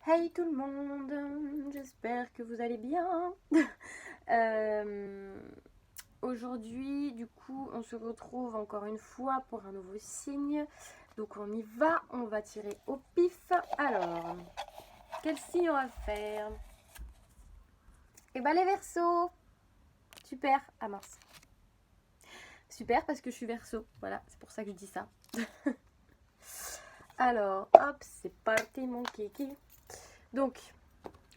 Hey tout le monde, j'espère que vous allez bien. Euh, Aujourd'hui, du coup, on se retrouve encore une fois pour un nouveau signe. Donc on y va, on va tirer au pif. Alors, quel signe on va faire? Eh ben les Verseaux. Super. Ah mince. Super parce que je suis Verseau. Voilà, c'est pour ça que je dis ça. Alors, hop, c'est parti mon kiki. Donc,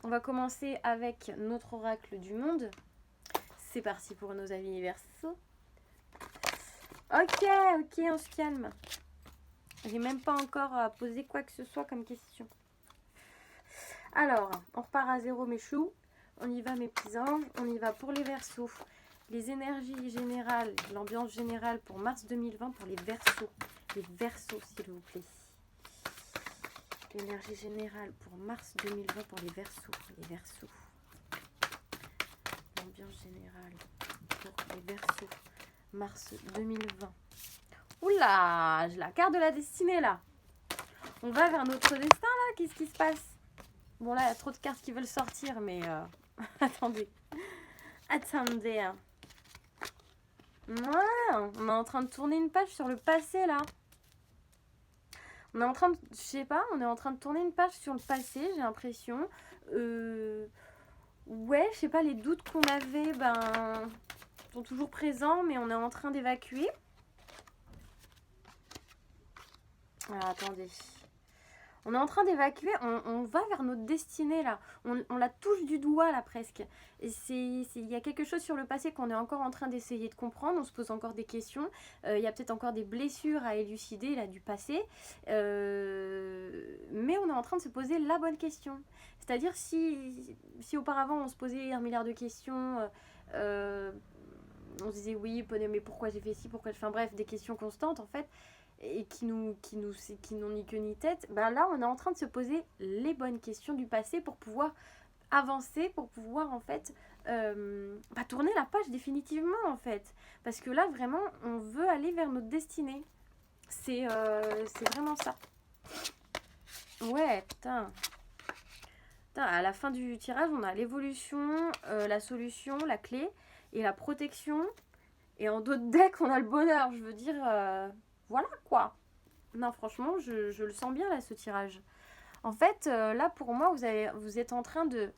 on va commencer avec notre oracle du monde. C'est parti pour nos avis Verseaux. Ok, on se calme. J'ai même pas encore posé quoi que ce soit comme question. Alors, on repart à zéro mes choux. On y va mes petits anges. On y va pour les Verseaux. Les énergies générales, l'ambiance générale pour mars 2020 pour les Verseaux. Les Verseaux, s'il vous plaît. L'énergie générale pour mars 2020 pour les Verseaux. Les Verseaux. L'ambiance générale pour les Verseaux. Mars 2020. Oula, j'ai la carte de la destinée là. On va vers notre destin là. Qu'est-ce qui se passe? Bon là, il y a trop de cartes qui veulent sortir, mais attendez. Attendez. Ouais, on est en train de tourner une page sur le passé là. On est en train de, je sais pas, on est en train de tourner une page sur le passé, j'ai l'impression. Ouais, je sais pas, les doutes qu'on avait, sont toujours présents, mais on est en train d'évacuer. Ah, attendez. On est en train d'évacuer, on va vers notre destinée là. On la touche du doigt là presque. Il y a quelque chose sur le passé qu'on est encore en train d'essayer de comprendre. On se pose encore des questions. Il y a peut-être encore des blessures à élucider là du passé. Mais on est en train de se poser la bonne question. C'est-à-dire si auparavant on se posait un milliard de questions, on se disait oui, mais pourquoi j'ai fait ci, pourquoi je fais, enfin bref, des questions constantes en fait et qui n'ont ni queue ni tête, là on est en train de se poser les bonnes questions du passé pour pouvoir avancer, pour pouvoir en fait tourner la page définitivement en fait. Parce que là vraiment on veut aller vers notre destinée. C'est vraiment ça. Ouais, putain. Putain. À la fin du tirage, on a l'évolution, la solution, la clé et la protection. Et en d'autres decks, on a le bonheur. Je veux dire, voilà quoi. Non, franchement, je le sens bien là, ce tirage. En fait, là pour moi, vous êtes en train de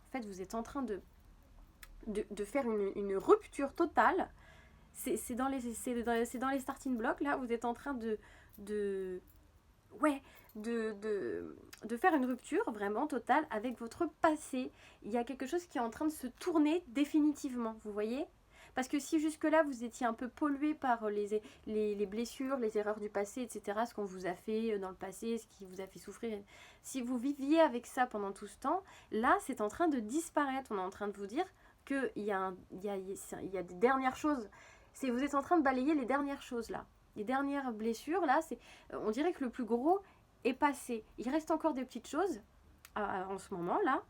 faire une rupture totale. C'est dans les starting blocks là. Vous êtes en train de ouais, de faire une rupture vraiment totale avec votre passé. Il y a quelque chose qui est en train de se tourner définitivement. Vous voyez? Parce que si jusque-là vous étiez un peu pollué par les blessures, les erreurs du passé, etc., ce qu'on vous a fait dans le passé, ce qui vous a fait souffrir, si vous viviez avec ça pendant tout ce temps, là c'est en train de disparaître. On est en train de vous dire qu'il y a des dernières choses. Vous êtes en train de balayer les dernières choses là. Les dernières blessures là, on dirait que le plus gros est passé. Il reste encore des petites choses en ce moment là.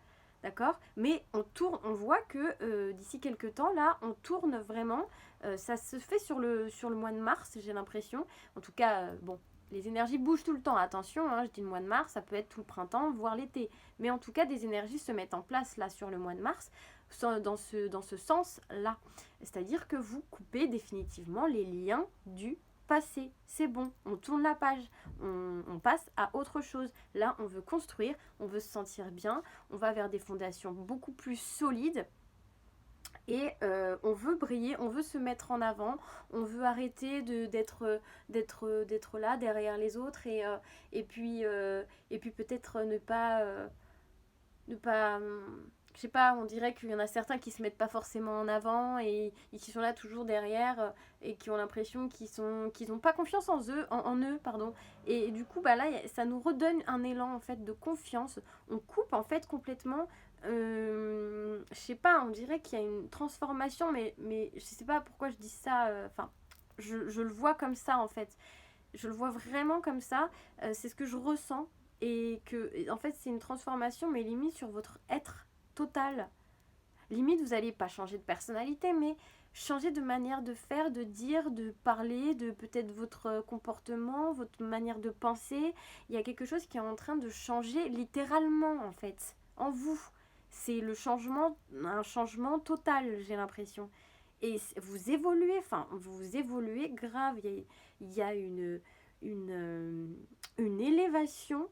D'accord. Mais on voit que d'ici quelques temps, là, on tourne vraiment. Ça se fait sur le mois de mars, j'ai l'impression. En tout cas, bon, les énergies bougent tout le temps. Attention, hein, je dis le mois de mars, ça peut être tout le printemps, voire l'été. Mais en tout cas, des énergies se mettent en place là sur le mois de mars, dans ce sens-là. C'est-à-dire que vous coupez définitivement les liens du passé. C'est bon, on tourne la page, on passe à autre chose. Là, on veut construire, on veut se sentir bien, on va vers des fondations beaucoup plus solides et on veut briller, on veut se mettre en avant, on veut arrêter d'être là derrière les autres et puis peut-être ne pas je sais pas, on dirait qu'il y en a certains qui se mettent pas forcément en avant et qui sont là toujours derrière et qui ont l'impression qu'ils n'ont pas confiance en eux, pardon. Et du coup, là, ça nous redonne un élan en fait de confiance. On coupe en fait complètement. Je sais pas, on dirait qu'il y a une transformation, mais je sais pas pourquoi je dis ça. Enfin, je le vois comme ça en fait. Je le vois vraiment comme ça. C'est ce que je ressens et que en fait c'est une transformation, mais limite sur votre être total. limite vous allez pas changer de personnalité, mais changer de manière de faire, de dire, de parler, de peut-être votre comportement, votre manière de penser. Il y a quelque chose qui est en train de changer littéralement en fait, en vous. C'est le changement, un changement total, j'ai l'impression. Et vous évoluez grave. Il y a une, euh, une élévation,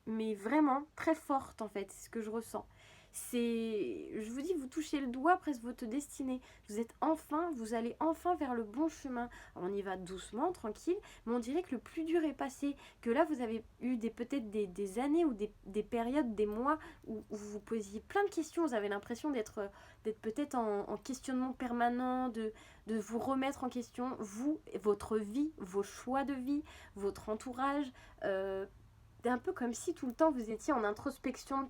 mais vraiment très forte en fait, c'est ce que je ressens. Je vous dis, vous touchez le doigt presque votre destinée. Vous allez enfin vers le bon chemin. Alors, on y va doucement, tranquille, mais on dirait que le plus dur est passé. Que là, vous avez eu peut-être des années ou des périodes, des mois où vous vous posiez plein de questions. Vous avez l'impression d'être peut-être en questionnement permanent, de vous remettre en question, vous, votre vie, vos choix de vie, votre entourage. C'est un peu comme si tout le temps vous étiez en introspection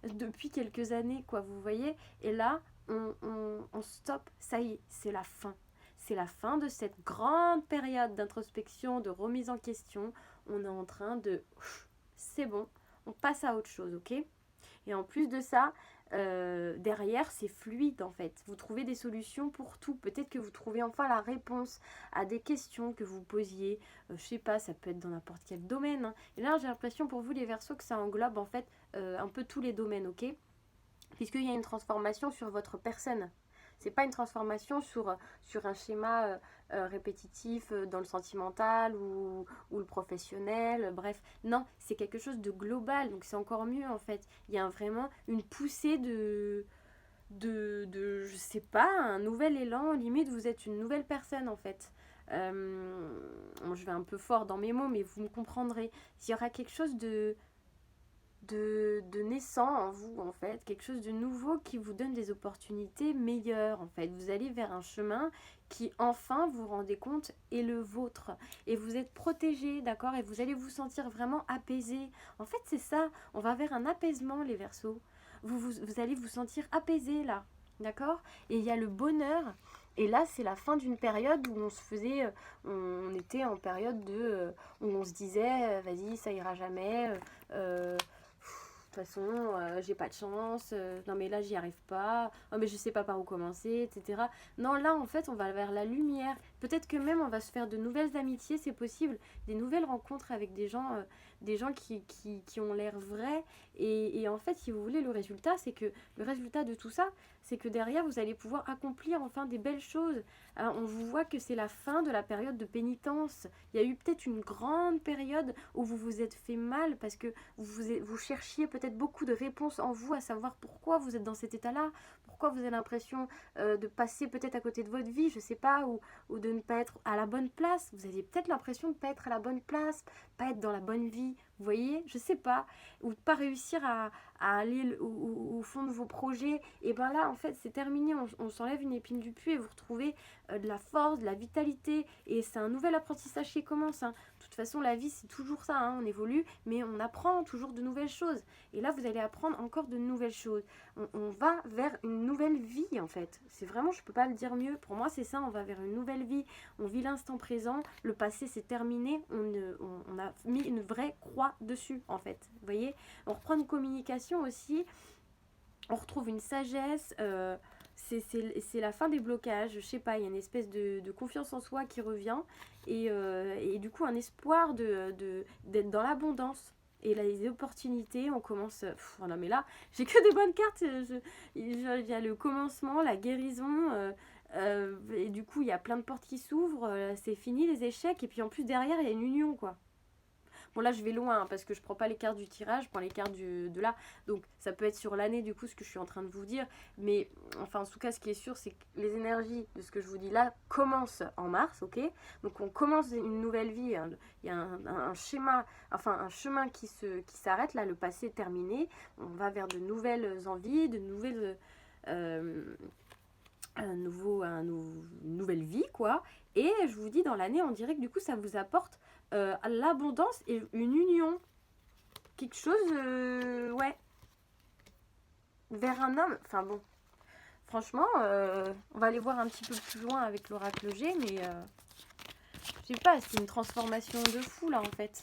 depuis quelques années, quoi, vous voyez. Et là, on stop, ça y est, c'est la fin. C'est la fin de cette grande période d'introspection, de remise en question. On est en train de... C'est bon, on passe à autre chose, ok? Et en plus de ça, derrière, c'est fluide en fait. Vous trouvez des solutions pour tout. Peut-être que vous trouvez enfin la réponse à des questions que vous posiez. Je sais pas, ça peut être dans n'importe quel domaine, hein. Et là, j'ai l'impression pour vous, les Verseaux, que ça englobe en fait un peu tous les domaines, ok? Puisqu'il y a une transformation sur votre personne. C'est pas une transformation sur un schéma répétitif dans le sentimental ou le professionnel, bref. Non, c'est quelque chose de global, donc c'est encore mieux en fait. Il y a vraiment une poussée je sais pas, un nouvel élan, limite vous êtes une nouvelle personne en fait. Bon, je vais un peu fort dans mes mots, mais vous me comprendrez. Il y aura quelque chose de naissant en vous en fait, quelque chose de nouveau qui vous donne des opportunités meilleures en fait. Vous allez vers un chemin qui enfin vous rendez compte est le vôtre et vous êtes protégé, d'accord, et vous allez vous sentir vraiment apaisé. En fait c'est ça, on va vers un apaisement les Verseaux. Vous allez vous sentir apaisé là, d'accord, et il y a le bonheur. Et là, c'est la fin d'une période où on était en période où on se disait, vas-y, ça ira jamais, de toute façon, j'ai pas de chance, non mais là j'y arrive pas, oh mais je sais pas par où commencer, etc. Non, là en fait on va vers la lumière. Peut-être que même on va se faire de nouvelles amitiés, c'est possible, des nouvelles rencontres avec des gens qui ont l'air vrais. Et en fait, si vous voulez, le résultat de tout ça, c'est que derrière vous allez pouvoir accomplir enfin des belles choses. Alors, on vous voit que c'est la fin de la période de pénitence. Il y a eu peut-être une grande période où vous vous êtes fait mal parce que vous cherchiez peut-être beaucoup de réponses en vous, à savoir pourquoi vous êtes dans cet état-là, pourquoi vous avez l'impression de passer peut-être à côté de votre vie, je sais pas, ou de ne pas être à la bonne place. Vous aviez peut-être l'impression de ne pas être à la bonne place, pas être dans la bonne vie, vous voyez, je sais pas, ou de pas réussir à aller au fond de vos projets. Et ben là, en fait, c'est terminé, on s'enlève une épine du pied et vous retrouvez de la force, de la vitalité, et c'est un nouvel apprentissage qui commence, hein. De toute façon, la vie, c'est toujours ça, hein. On évolue, mais on apprend toujours de nouvelles choses. Et là, vous allez apprendre encore de nouvelles choses. On va vers une nouvelle vie, en fait. C'est vraiment, je peux pas le dire mieux. Pour moi, c'est ça, on va vers une nouvelle vie. On vit l'instant présent, le passé, c'est terminé. On a mis une vraie croix dessus, en fait. Vous voyez, on reprend une communication aussi, on retrouve une sagesse, c'est la fin des blocages, je sais pas, il y a une espèce de confiance en soi qui revient, et du coup un espoir d'être dans l'abondance. Et là, les opportunités, on commence... non mais là, j'ai que des bonnes cartes. Il y a le commencement, la guérison, et du coup il y a plein de portes qui s'ouvrent, c'est fini les échecs, et puis en plus derrière il y a une union, quoi. Bon là je vais loin, hein, parce que je prends pas les cartes du tirage, je prends les cartes de là. Donc ça peut être sur l'année du coup ce que je suis en train de vous dire. Mais enfin en tout cas ce qui est sûr c'est que les énergies de ce que je vous dis là commencent en mars, ok. Donc on commence une nouvelle vie, hein. Il y a un schéma, enfin un chemin qui s'arrête là, le passé est terminé. On va vers de nouvelles envies, de nouvelles... une nouvelle vie quoi. Et je vous dis dans l'année on dirait que du coup ça vous apporte l'abondance et une union, quelque chose ouais, vers un homme, enfin bon, franchement on va aller voir un petit peu plus loin avec l'oracle G, mais je sais pas, c'est une transformation de fou là en fait,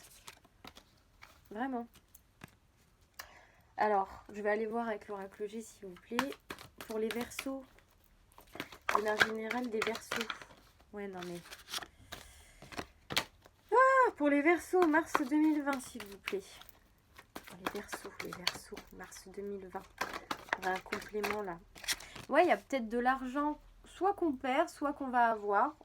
vraiment. Alors je vais aller voir avec l'oracle G s'il vous plaît. pour les Verseaux. L'énergie générale des Verseaux. Ouais, non mais... Ah, pour les Verseaux, mars 2020, s'il vous plaît. Les Verseaux, mars 2020. On a un complément là. Ouais, il y a peut-être de l'argent, soit qu'on perd, soit qu'on va avoir.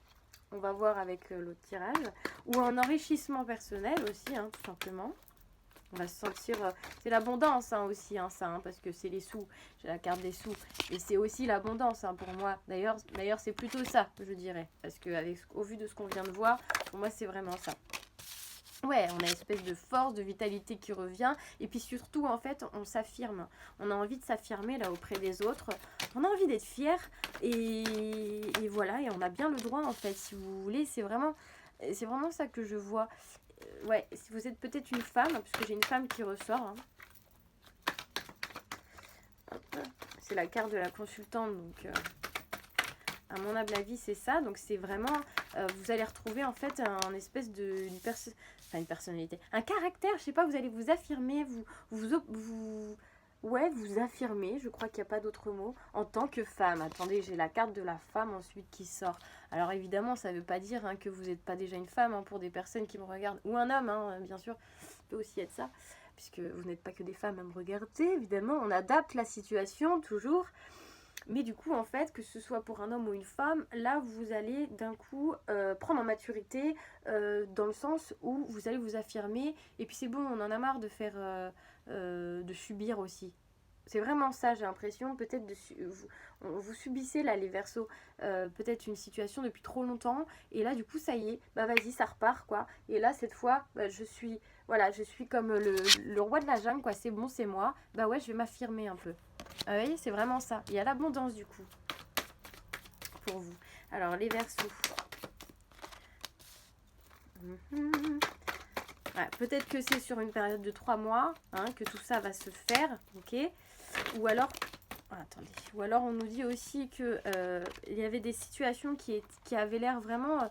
On va voir avec l'autre tirage. Ou un enrichissement personnel aussi, hein, tout simplement. On va se sentir... c'est l'abondance hein, aussi, hein, ça, hein, parce que c'est les sous. J'ai la carte des sous. Et c'est aussi l'abondance hein, pour moi. D'ailleurs, c'est plutôt ça, je dirais. Parce que au vu de ce qu'on vient de voir, pour moi, c'est vraiment ça. Ouais, on a une espèce de force, de vitalité qui revient. Et puis surtout, en fait, on s'affirme. On a envie de s'affirmer là auprès des autres. On a envie d'être fier. Et voilà, et on a bien le droit, en fait, si vous voulez. C'est vraiment ça que je vois. Ouais, si vous êtes peut-être une femme, parce que j'ai une femme qui ressort. Hein. C'est la carte de la consultante, donc... à mon humble avis, c'est ça. Donc, c'est vraiment... vous allez retrouver, en fait, un espèce de... une personnalité. Un caractère, je sais pas, vous allez vous affirmer, ouais, vous affirmer, je crois qu'il n'y a pas d'autre mot, en tant que femme. Attendez, j'ai la carte de la femme ensuite qui sort. Alors, évidemment, ça ne veut pas dire hein, que vous n'êtes pas déjà une femme hein, pour des personnes qui me regardent. Ou un homme, hein, bien sûr. Ça peut aussi être ça. Puisque vous n'êtes pas que des femmes à me regarder, évidemment. On adapte la situation, toujours. Mais du coup, en fait, que ce soit pour un homme ou une femme, là, vous allez d'un coup prendre en maturité dans le sens où vous allez vous affirmer. Et puis c'est bon, on en a marre de faire, de subir aussi. C'est vraiment ça, j'ai l'impression, peut-être vous subissez là les Verseaux, peut-être une situation depuis trop longtemps, et là du coup ça y est, bah vas-y ça repart quoi. Et là cette fois, bah, je suis comme le roi de la jungle quoi, c'est bon c'est moi, bah ouais je vais m'affirmer un peu. Vous voyez c'est vraiment ça, il y a l'abondance du coup, pour vous. Alors les Verseaux. Ouais, peut-être que c'est sur une période de 3 mois hein, que tout ça va se faire, ok. Ou alors, attendez. Ou alors on nous dit aussi que il y avait des situations qui avaient l'air vraiment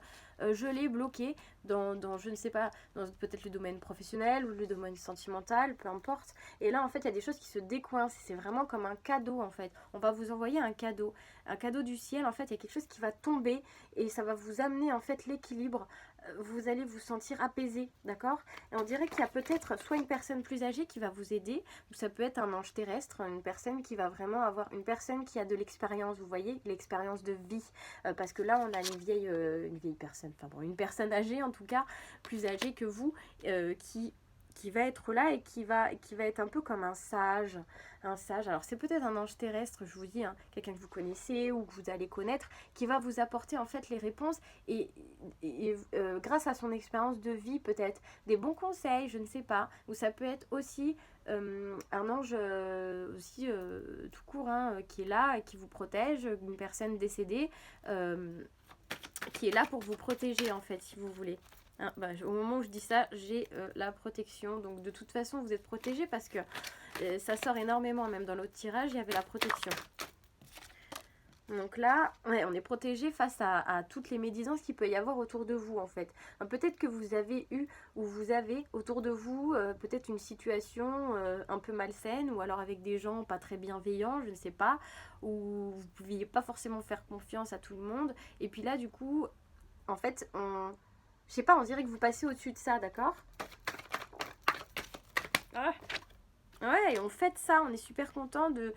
gelées, bloquées dans je ne sais pas, dans peut-être le domaine professionnel ou le domaine sentimental, peu importe. Et là en fait il y a des choses qui se décoincent. C'est vraiment comme un cadeau en fait. On va vous envoyer un cadeau du ciel. En fait il y a quelque chose qui va tomber et ça va vous amener en fait l'équilibre. Vous allez vous sentir apaisé, d'accord? Et on dirait qu'il y a peut-être soit une personne plus âgée qui va vous aider, ou ça peut être un ange terrestre, une personne qui va vraiment avoir, une personne qui a de l'expérience, vous voyez, l'expérience de vie. Parce que là, on a une vieille personne, enfin bon, une personne âgée en tout cas, plus âgée que vous, qui va être là et qui va être un peu comme un sage. Alors c'est peut-être un ange terrestre, je vous dis, hein, quelqu'un que vous connaissez ou que vous allez connaître, qui va vous apporter en fait les réponses et grâce à son expérience de vie peut-être, des bons conseils, je ne sais pas, ou ça peut être aussi un ange aussi tout court hein, qui est là et qui vous protège, une personne décédée qui est là pour vous protéger en fait si vous voulez. Hein, bah, au moment où je dis ça, j'ai la protection. Donc de toute façon, vous êtes protégé parce que ça sort énormément. Même dans l'autre tirage, il y avait la protection. Donc là, ouais, on est protégé face à toutes les médisances qu'il peut y avoir autour de vous en fait. Peut-être que vous avez eu ou vous avez autour de vous peut-être une situation un peu malsaine ou alors avec des gens pas très bienveillants, je ne sais pas, où vous ne pouviez pas forcément faire confiance à tout le monde. Et puis là, du coup, en fait, je sais pas, on dirait que vous passez au-dessus de ça, d'accord? Ah. Ouais, et on fête ça, on est super content de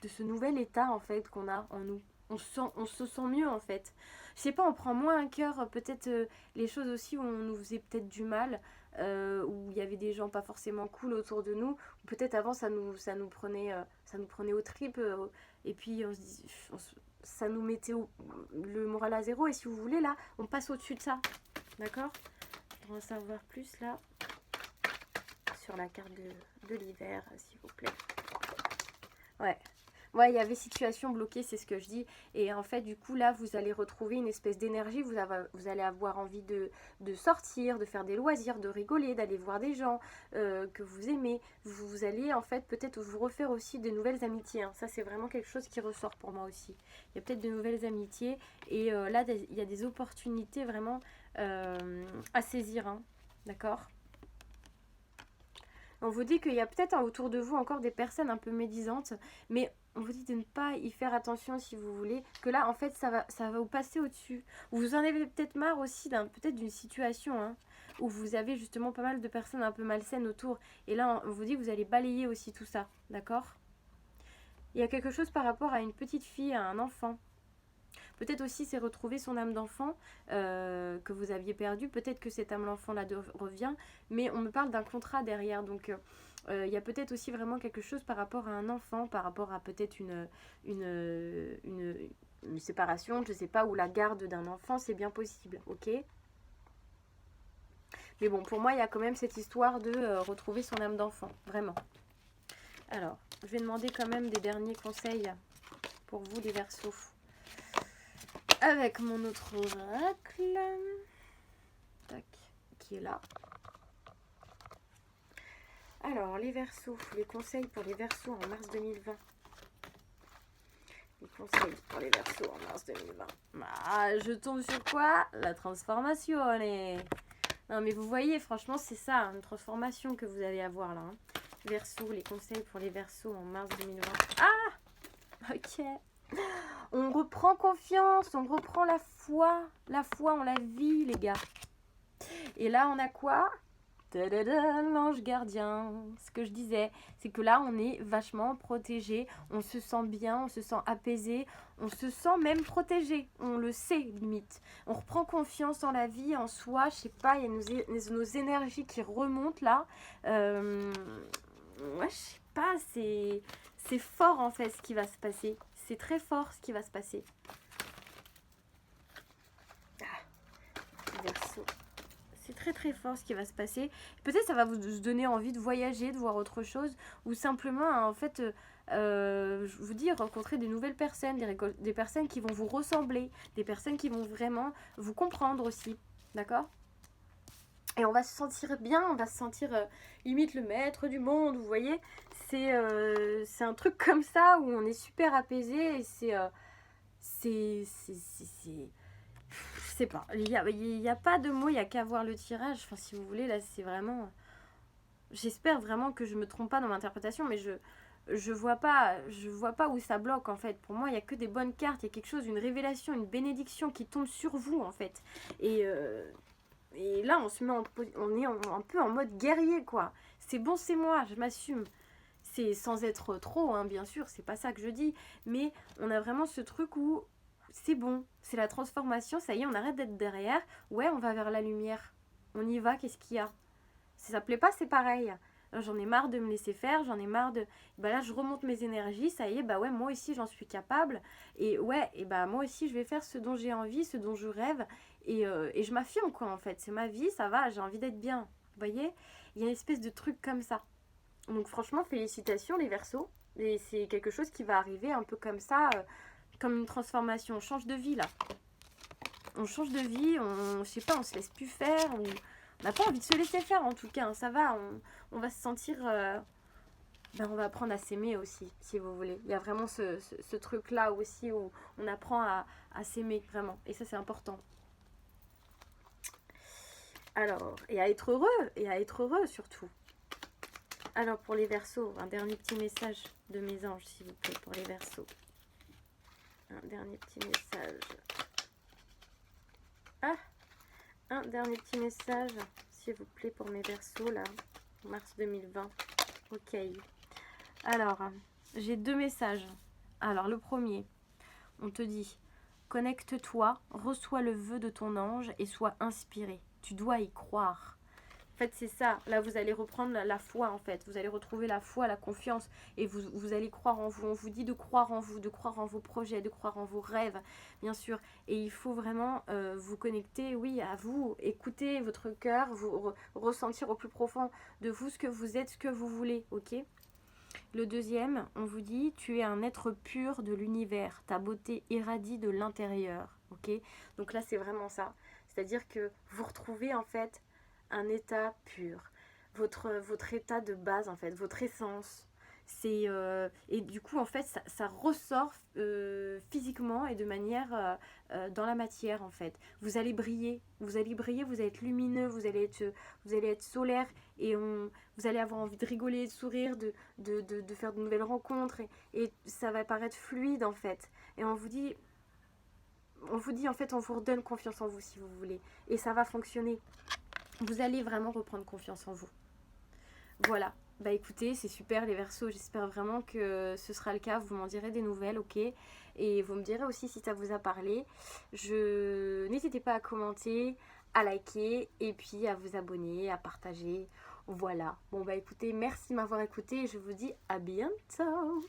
ce nouvel état en fait qu'on a en nous. On se sent mieux en fait. Je sais pas, on prend moins à cœur peut-être les choses aussi où on nous faisait peut-être du mal, où il y avait des gens pas forcément cool autour de nous. Peut-être avant ça nous prenait aux tripes et puis ça nous mettait le moral à zéro. Et si vous voulez là, on passe au-dessus de ça, d'accord? Pour en savoir plus là sur la carte de l'hiver, s'il vous plaît. Ouais. Ouais, il y avait situation bloquée, c'est ce que je dis. Et en fait, du coup, là, vous allez retrouver une espèce d'énergie. Vous allez avoir envie de sortir, de faire des loisirs, de rigoler, d'aller voir des gens que vous aimez. Vous allez, en fait, peut-être vous refaire aussi de nouvelles amitiés. Hein. Ça, c'est vraiment quelque chose qui ressort pour moi aussi. Il y a peut-être de nouvelles amitiés. Et là, il y a des opportunités vraiment à saisir. Hein. D'accord ? On vous dit qu'il y a peut-être autour de vous encore des personnes un peu médisantes, mais on vous dit de ne pas y faire attention si vous voulez, que là en fait ça va vous passer au-dessus. Vous en avez peut-être marre aussi peut-être d'une situation hein, où vous avez justement pas mal de personnes un peu malsaines autour, et là on vous dit que vous allez balayer aussi tout ça, d'accord? Il y a quelque chose par rapport à une petite fille, à un enfant. Peut-être aussi c'est retrouver son âme d'enfant que vous aviez perdu. Peut-être que cette âme d'enfant là revient, mais on me parle d'un contrat derrière. Donc il y a peut-être aussi vraiment quelque chose par rapport à un enfant, par rapport à peut-être une séparation, je sais pas, ou la garde d'un enfant, c'est bien possible, ok? Mais bon, pour moi, il y a quand même cette histoire de retrouver son âme d'enfant, vraiment. Alors, je vais demander quand même des derniers conseils pour vous, les Verseaux. Avec mon autre oracle, tac, qui est là. Alors, les Verseaux, les conseils pour les Verseaux en mars 2020. Les conseils pour les Verseaux en mars 2020. Ah, je tombe sur quoi? La transformation. Non, mais vous voyez, franchement, c'est ça, une transformation que vous allez avoir là. Hein. Verseaux, les conseils pour les Verseaux en mars 2020. Ah, ok. On reprend confiance, on reprend la foi en la vie, les gars. Et là, on a quoi? L'ange gardien. Ce que je disais, c'est que là, on est vachement protégé, on se sent bien, on se sent apaisé, on se sent même protégé, on le sait limite. On reprend confiance en la vie, en soi, je sais pas, il y a nos énergies qui remontent là. Ouais, je sais pas, c'est fort en fait ce qui va se passer. C'est très fort ce qui va se passer. Verseau. C'est très très fort ce qui va se passer. Peut-être ça va vous donner envie de voyager, de voir autre chose. Ou simplement, en fait, je vous dis, rencontrer des nouvelles personnes, des personnes qui vont vous ressembler. Des personnes qui vont vraiment vous comprendre aussi. D'accord ? Et on va se sentir bien, on va se sentir limite le maître du monde, vous voyez. C'est un truc comme ça où on est super apaisé et je sais pas, il y a pas de mots, il y a qu'à voir le tirage. Enfin, si vous voulez, là, c'est vraiment... J'espère vraiment que je me trompe pas dans mon interprétation, mais je vois pas où ça bloque, en fait. Pour moi, il y a que des bonnes cartes, il y a quelque chose, une révélation, une bénédiction qui tombe sur vous, en fait. Et là, on est un peu en mode guerrier, quoi. C'est bon, c'est moi, je m'assume. C'est sans être trop, hein, bien sûr, c'est pas ça que je dis. Mais on a vraiment ce truc où c'est bon, c'est la transformation, ça y est, on arrête d'être derrière. Ouais, on va vers la lumière. On y va, qu'est-ce qu'il y a? Si ça plaît pas, c'est pareil. J'en ai marre de me laisser faire, j'en ai marre de... Bah là, je remonte mes énergies, ça y est, bah ouais, moi aussi, j'en suis capable. Et ouais, et bah moi aussi, je vais faire ce dont j'ai envie, ce dont je rêve. Et je m'affirme, quoi, en fait. C'est ma vie, ça va, j'ai envie d'être bien. Vous voyez? Il y a une espèce de truc comme ça. Donc franchement, félicitations, les Verseaux. Et c'est quelque chose qui va arriver un peu comme ça, comme une transformation. On change de vie, là. On change de vie, je sais pas, on se laisse plus faire, ou... On n'a pas envie de se laisser faire en tout cas, hein, ça va, on va se sentir... on va apprendre à s'aimer aussi, si vous voulez. Il y a vraiment ce truc-là aussi où on apprend à s'aimer, vraiment. Et ça, c'est important. Alors, et à être heureux surtout. Alors, pour les Verseaux, un dernier petit message de mes anges, s'il vous plaît, pour les Verseaux. Un dernier petit message. Ah! Un dernier petit message, s'il vous plaît, pour mes Verseaux, là, mars 2020. Ok. Alors, j'ai 2 messages. Alors, le premier, on te dit, connecte-toi, reçois le vœu de ton ange et sois inspiré. Tu dois y croire. En fait, c'est ça. Là, vous allez reprendre la foi, en fait. Vous allez retrouver la foi, la confiance. Et vous allez croire en vous. On vous dit de croire en vous, de croire en vos projets, de croire en vos rêves, bien sûr. Et il faut vraiment vous connecter, oui, à vous. Écouter votre cœur, vous ressentir au plus profond de vous ce que vous êtes, ce que vous voulez, ok ? Le deuxième, on vous dit, tu es un être pur de l'univers. Ta beauté irradie de l'intérieur, ok ? Donc là, c'est vraiment ça. C'est-à-dire que vous retrouvez, en fait, un état pur, votre état de base en fait, votre essence. Et du coup en fait ça ressort physiquement et de manière dans la matière en fait. Vous allez briller, vous allez être lumineux, vous allez être solaire vous allez avoir envie de rigoler, de sourire, de faire de nouvelles rencontres et ça va paraître fluide en fait. Et on vous dit en fait, on vous redonne confiance en vous si vous voulez. Et ça va fonctionner. Vous allez vraiment reprendre confiance en vous. Voilà. Bah écoutez, c'est super les Verseaux. J'espère vraiment que ce sera le cas. Vous m'en direz des nouvelles, ok? Et vous me direz aussi si ça vous a parlé. N'hésitez pas à commenter, à liker et puis à vous abonner, à partager. Voilà. Bon bah écoutez, merci de m'avoir écouté et je vous dis à bientôt.